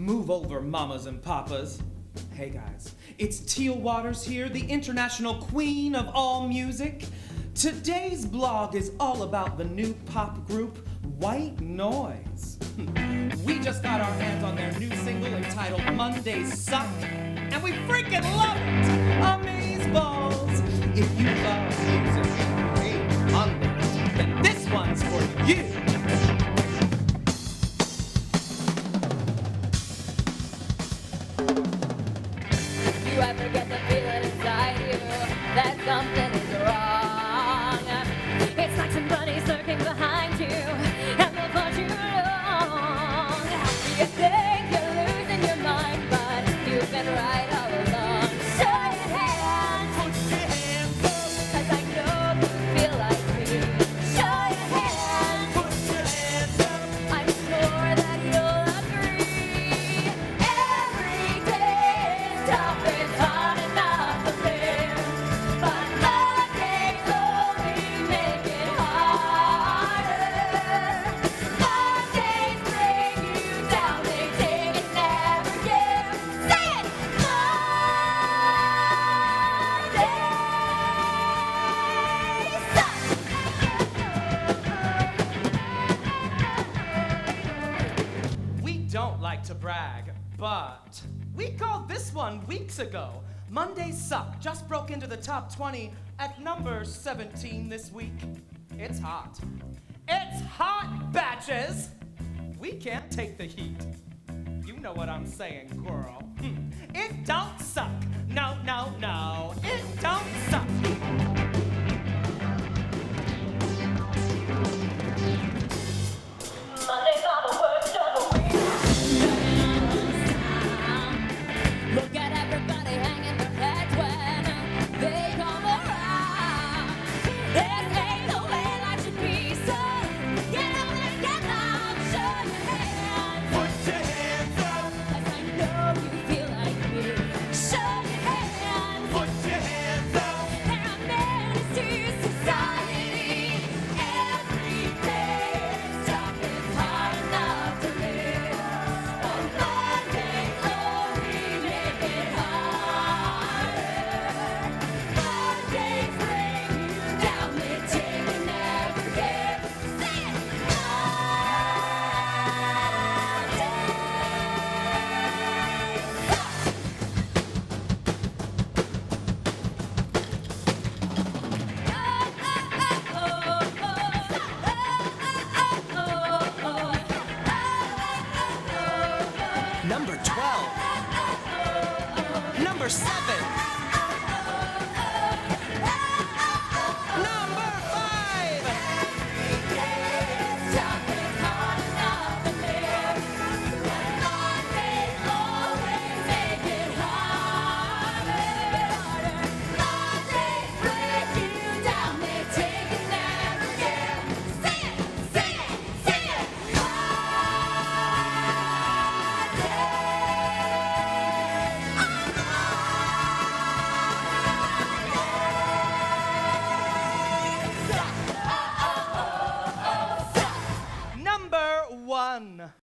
Move over, mamas and papas. Hey guys, it's Teal Waters here, the international queen of all music. Today's blog is all about the new pop group White Noise. We just got our hands on their new single entitled Mondays Suck, and we freaking love it! Amazeballs! If you love music and hate Mondays, then this one's for you! You ever get the feeling inside you that something is wrong? It's like somebody's lurking behind you and they'll push you along. You think you're losing your mind, but you've been right all along. Show your hands, put your hands up, 'cause I know you feel like me. Show your hands, put your hands up, I'm sure that you'll agree. Every day is tough, it's hard enough to live, but Mondays only make it harder. Mondays bring you down, they take and never give. Say it! We don't like to brag, but we called this one weeks ago. Mondays Suck just broke into the top 20 at number 17 this week. It's hot. It's hot, batches! We can't take the heat. You know what I'm saying, girl. It don't suck. No, no, no. It don't suck. Mondays are the worst of the week. Look at everybody hanging their heads when they come around. This ain't the way life should be, so get up and get loud. Show your hands, put your hands up, 'cause I know you feel like me. Show your hands, put your hands up. There are menaces to society. Every day is tough, it's hard enough to live, but Mondays only make it harder. Mondays bring you down, they take and never give. Say it! Number 12. Number 7.